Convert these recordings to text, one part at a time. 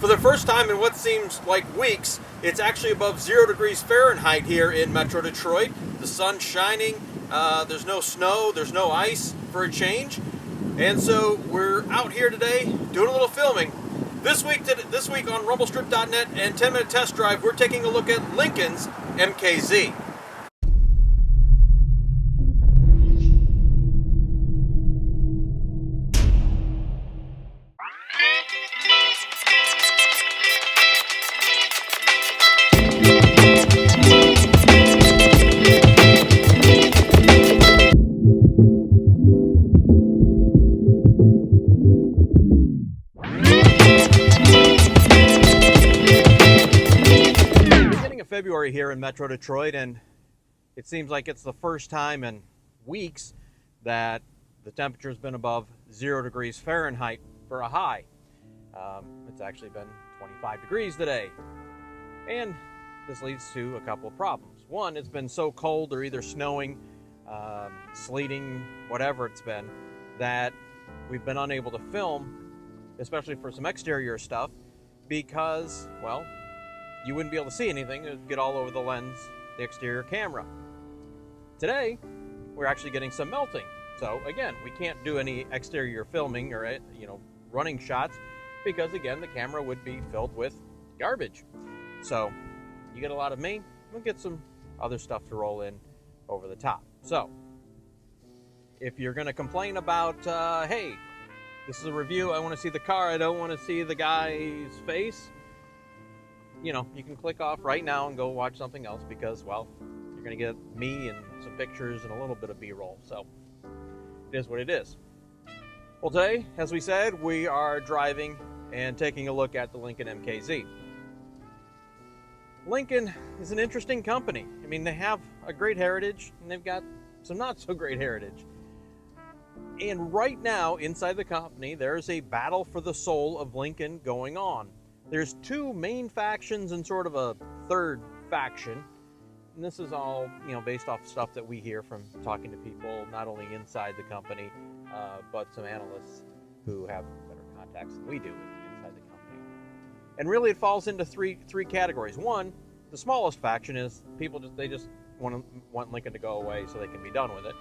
For the first time in what seems like weeks, it's actually above 0 degrees Fahrenheit here in Metro Detroit. The sun's shining, there's no snow, there's no ice for a change. And so we're out here today doing a little filming. This week on Rumblestrip.NET and 10-minute test drive, we're taking a look at Lincoln's MKZ. February here in Metro Detroit, and it seems like it's the first time in weeks that the temperature's been above 0 degrees Fahrenheit for a high. It's actually been 25 degrees today, and this leads to a couple of problems. One, it's been so cold or either snowing, sleeting, whatever it's been, that we've been unable to film, especially for some exterior stuff, because, well, you wouldn't be able to see anything. It would get all over the lens, the exterior camera. Today, we're actually getting some melting. So again, we can't do any exterior filming or running shots because again, the camera would be filled with garbage. So you get a lot of me, we'll get some other stuff to roll in over the top. So if you're going to complain about, hey, this is a review, I want to see the car, I don't want to see the guy's face, you can click off right now and go watch something else because, well, you're going to get me and some pictures and a little bit of B-roll. So it is what it is. Well, today, as we said, we are driving and taking a look at the Lincoln MKZ. Lincoln is an interesting company. I mean, they have a great heritage and they've got some not so great heritage. And right now, inside the company, there's a battle for the soul of Lincoln going on. There's two main factions and sort of a third faction. And this is all, based off stuff that we hear from talking to people, not only inside the company, but some analysts who have better contacts than we do inside the company. And really it falls into three categories. One, the smallest faction is people just want Lincoln to go away so they can be done with it.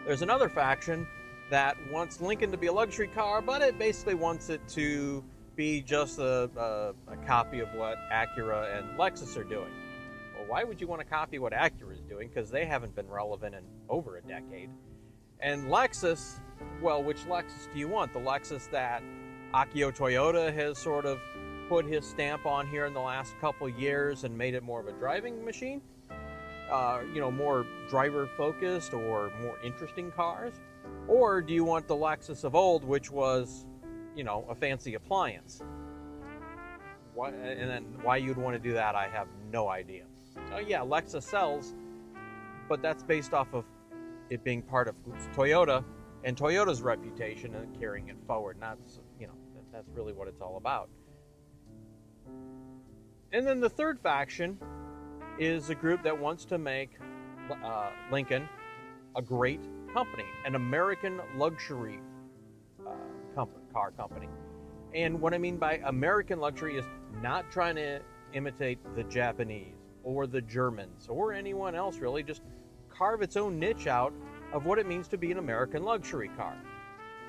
There's another faction that wants Lincoln to be a luxury car, but it basically wants it to be just a copy of what Acura and Lexus are doing. Well, why would you want to copy what Acura is doing? Because they haven't been relevant in over a decade. And Lexus, well, which Lexus do you want? The Lexus that Akio Toyota has sort of put his stamp on here in the last couple years and made it more of a driving machine? More driver-focused or more interesting cars? Or do you want the Lexus of old, which was a fancy appliance? And then why you'd want to do that, I have no idea. Oh yeah, Lexus sells, but that's based off of it being part of Toyota and Toyota's reputation and carrying it forward. That's really what it's all about. And then the third faction is a group that wants to make Lincoln a great company, an American luxury car company. And what I mean by American luxury is not trying to imitate the Japanese or the Germans or anyone else really, just carve its own niche out of what it means to be an American luxury car.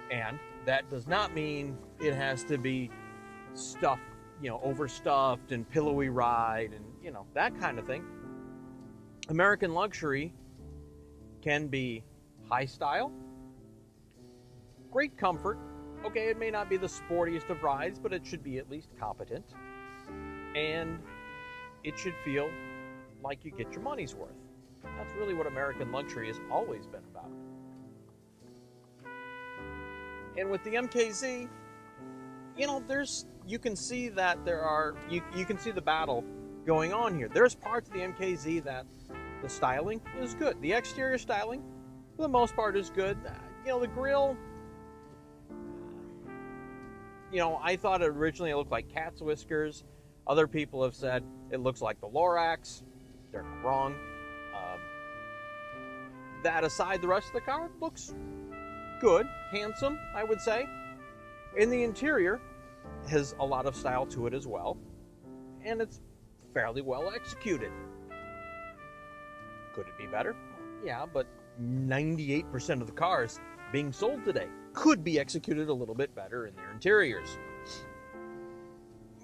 And that does not mean it has to be stuffed, overstuffed and pillowy ride and, that kind of thing. American luxury can be high style, great comfort. Okay, it may not be the sportiest of rides, but it should be at least competent. And it should feel like you get your money's worth. That's really what American luxury has always been about. And with the MKZ, you can see that you can see the battle going on here. There's parts of the MKZ that the styling is good. The exterior styling, for the most part, is good. The grille, I thought originally it looked like cat's whiskers. Other people have said it looks like the Lorax. They're not wrong. That aside, the rest of the car looks good, handsome, I would say. In the interior, has a lot of style to it as well, and it's fairly well executed. Could it be better? Yeah, but 98% of the cars being sold today could be executed a little bit better in their interiors.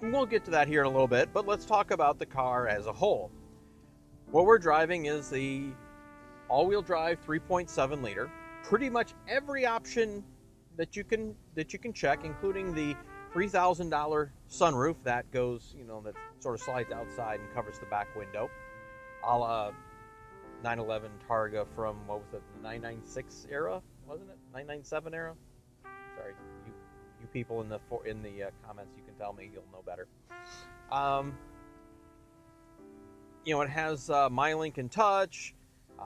We'll get to that here in a little bit, but let's talk about the car as a whole. What we're driving is the all-wheel drive 3.7 liter. Pretty much every option that you can check, including the $3,000 sunroof that goes, that sort of slides outside and covers the back window, a la 911 Targa from, what was it, the 996 era, wasn't it? 997 era? Sorry, you people in the comments, you can tell me, you'll know better. It has My Lincoln Touch.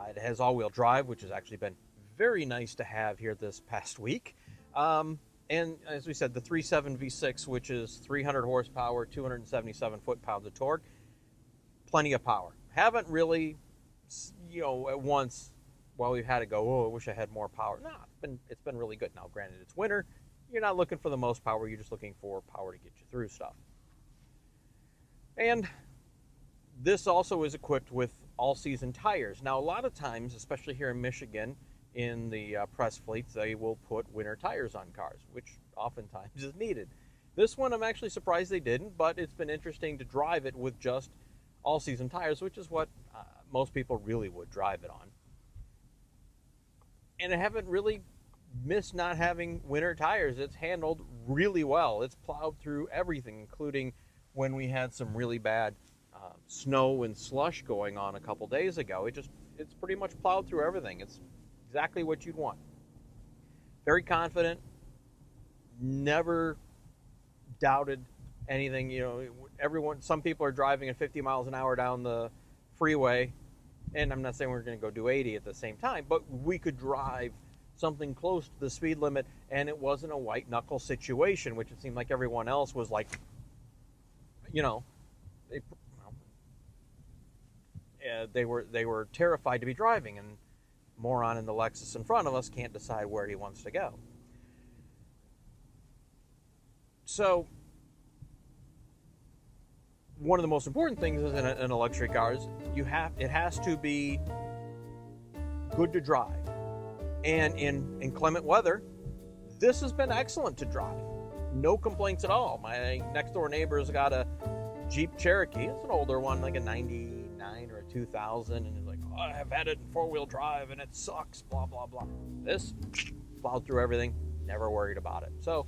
It has all-wheel drive, which has actually been very nice to have here this past week. And as we said, the 3.7 V6, which is 300 horsepower, 277 foot-pounds of torque. Plenty of power. Haven't really, at once, while we've had to go, oh, I wish I had more power. No, it's been really good. Now, granted, it's winter. You're not looking for the most power. You're just looking for power to get you through stuff. And this also is equipped with all-season tires. Now, a lot of times, especially here in Michigan, in the press fleets, they will put winter tires on cars, which oftentimes is needed. This one, I'm actually surprised they didn't, but it's been interesting to drive it with just all-season tires, which is what most people really would drive it on. And I haven't really missed not having winter tires. It's handled really well. It's plowed through everything, including when we had some really bad snow and slush going on a couple days ago. It's pretty much plowed through everything. It's exactly what you'd want. Very confident. Never doubted anything. Some people are driving at 50 miles an hour down the freeway, and I'm not saying we're going to go do 80 at the same time, but we could drive something close to the speed limit, and it wasn't a white knuckle situation, which it seemed like everyone else was like, they were terrified to be driving, and moron in the Lexus in front of us can't decide where he wants to go. So one of the most important things is in a luxury car is it has to be good to drive. And in inclement weather, this has been excellent to drive. No complaints at all. My next door neighbor's got a Jeep Cherokee. It's an older one, like a 99 or a 2000, and he's like, oh, I've had it in four-wheel drive and it sucks, blah, blah, blah. This plowed through everything, never worried about it. So,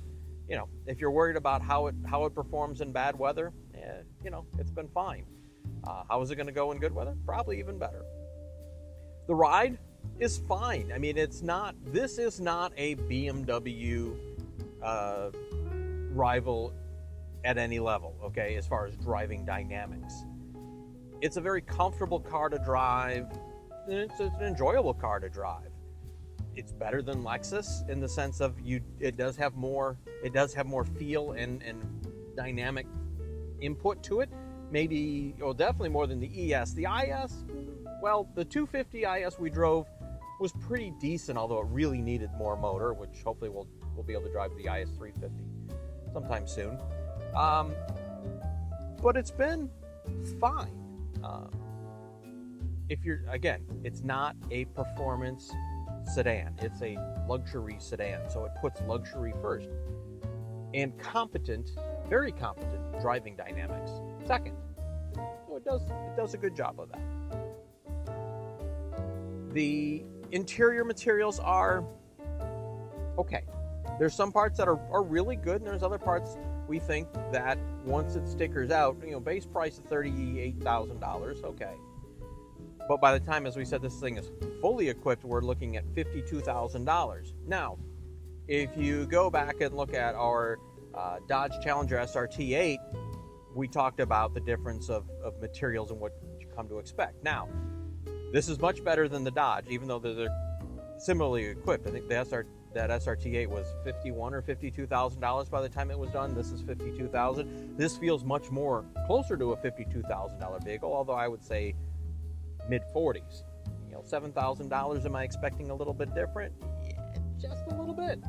if you're worried about how it performs in bad weather, it's been fine. How is it going to go in good weather? Probably even better. The ride is fine. I mean, this is not a BMW rival at any level, okay, as far as driving dynamics. It's a very comfortable car to drive. It's an enjoyable car to drive. It's better than Lexus in the sense of it does have more feel and dynamic input to it. Definitely more than the ES. The IS, the 250 IS we drove was pretty decent, although it really needed more motor, which hopefully we'll be able to drive the IS 350 sometime soon. But it's been fine. It's not a performance sedan. It's a luxury sedan, so it puts luxury first. And very competent driving dynamics second. So it does a good job of that. The interior materials are okay. There's some parts that are really good, and there's other parts we think that once it stickers out, base price of $38,000, okay. But by the time, as we said, this thing is fully equipped, we're looking at $52,000. Now, if you go back and look at our Dodge Challenger SRT8, we talked about the difference of materials and what you come to expect. Now, this is much better than the Dodge, even though they're similarly equipped. I think that SRT8 was $51,000 or $52,000 by the time it was done. This is $52,000. This feels much more closer to a $52,000 vehicle, although I would say mid-40s. $7,000. Am I expecting a little bit different? Yeah, just a little bit.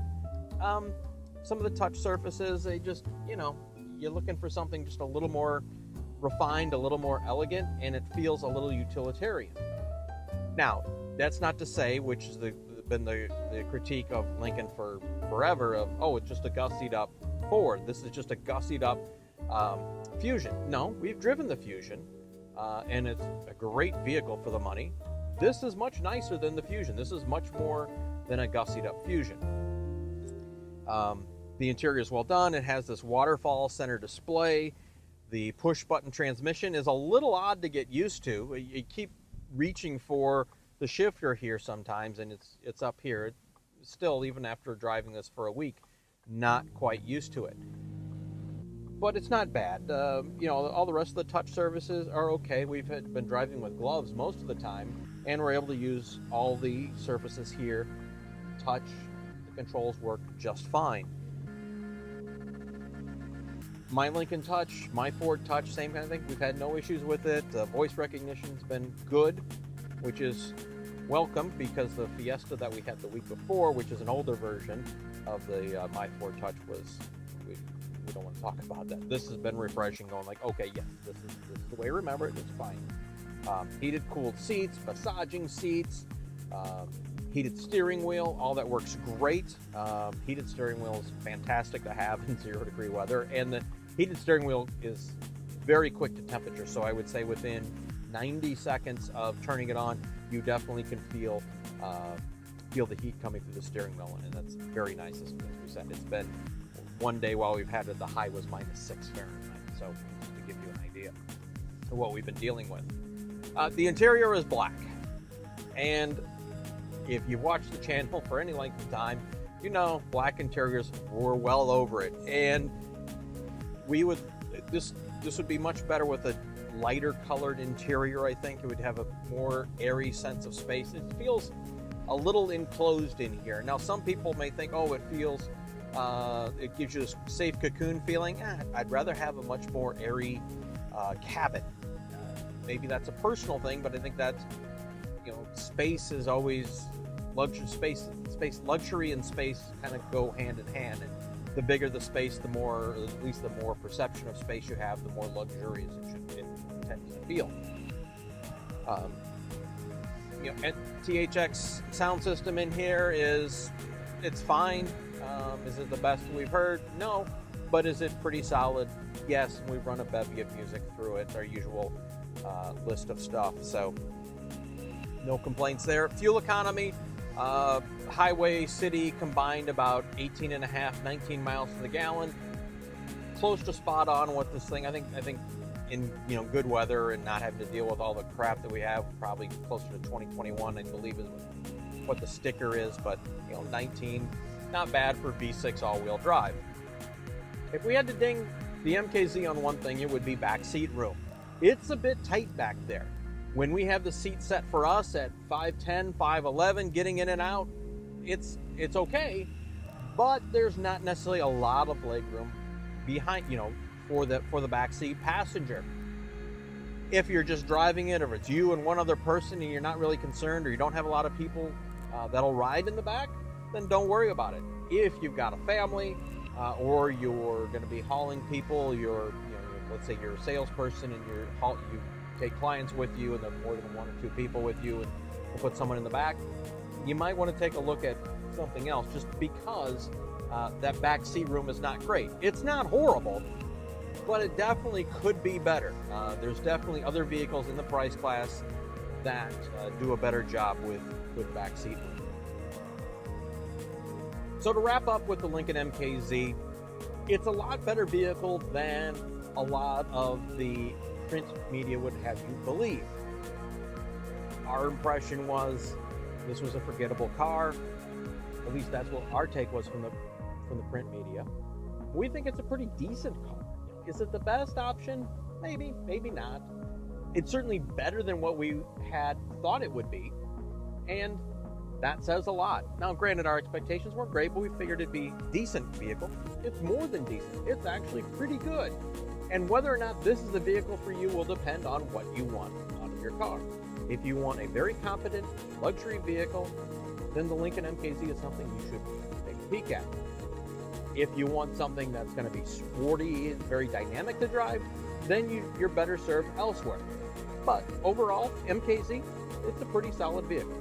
Some of the touch surfaces, they just, you're looking for something just a little more refined, a little more elegant, and it feels a little utilitarian. Now, that's not to say, which has been the critique of Lincoln for forever, of, oh, it's just a gussied up Ford. This is just a gussied up Fusion. No, we've driven the Fusion, and it's a great vehicle for the money. This is much nicer than the Fusion. This is much more than a gussied up Fusion. The interior is well done. It has this waterfall center display. The push button transmission is a little odd to get used to. You keep reaching for the shifter here sometimes, and it's up here. Still, even after driving this for a week, not quite used to it. But it's not bad. All the rest of the touch surfaces are okay. We've been driving with gloves most of the time, and we're able to use all the surfaces here. Touch, the controls work just fine. My Lincoln Touch, my Ford Touch, same kind of thing. We've had no issues with it. Voice recognition's been good, which is welcome, because the Fiesta that we had the week before, which is an older version of the my Ford Touch, we don't want to talk about that. This has been refreshing, going like, okay, yes, this is the way I remember it. It's fine. Heated, cooled seats, massaging seats, heated steering wheel, all that works great. Heated steering wheel is fantastic to have in 0-degree weather, and the heated steering wheel is very quick to temperature, so I would say within 90 seconds of turning it on, you definitely can feel the heat coming through the steering wheel, and that's very nice. As we said, it's been one day while we've had it, the high was -6 Fahrenheit, so just to give you an idea of what we've been dealing with. The interior is black, and if you've watched the channel for any length of time, black interiors, were well over it, and this would be much better with a lighter colored interior. I think it would have a more airy sense of space. It feels a little enclosed in here. Now, some people may think, oh, it feels, it gives you this safe cocoon feeling. I'd rather have a much more airy cabin. Maybe that's a personal thing, but I think that's, space is always luxury and space kind of go hand in hand. And the bigger the space, the more, or at least the more perception of space you have, the more luxurious it tends to feel. And THX sound system in here it's fine. Is it the best we've heard? No. But is it pretty solid? Yes. And we've run a bevy of music through it, our usual list of stuff. So no complaints there. Fuel economy, highway, city combined, about 18.5, 19 miles to the gallon. Close to spot on with this thing. I think in good weather and not having to deal with all the crap that we have, probably closer to 2021, I believe, is what the sticker is. But 19, not bad for V6 all-wheel drive. If we had to ding the MKZ on one thing, it would be backseat room. It's a bit tight back there. When we have the seat set for us at 5'10", 5'11", getting in and out, it's okay, but there's not necessarily a lot of legroom behind, for the backseat passenger. If you're just driving it, or if it's you and one other person and you're not really concerned, or you don't have a lot of people that'll ride in the back, then don't worry about it. If you've got a family, or you're going to be hauling people, let's say you're a salesperson and you take clients with you, and there are more than 1 or 2 people with you, and you put someone in the back, you might want to take a look at something else, just because that back seat room is not great. It's not horrible, but it definitely could be better. There's definitely other vehicles in the price class that do a better job with back seat room. So to wrap up with the Lincoln MKZ, it's a lot better vehicle than a lot of the print media would have you believe. Our impression was this was a forgettable car. At least that's what our take was from the print media. We think it's a pretty decent car. Is it the best option? Maybe, maybe not. It's certainly better than what we had thought it would be, and that says a lot. Now, granted, our expectations weren't great, but we figured it'd be a decent vehicle. It's more than decent. It's actually pretty good. And whether or not this is a vehicle for you will depend on what you want out of your car. If you want a very competent luxury vehicle, then the Lincoln MKZ is something you should take a peek at. If you want something that's going to be sporty and very dynamic to drive, then you're better served elsewhere. But overall, MKZ, it's a pretty solid vehicle.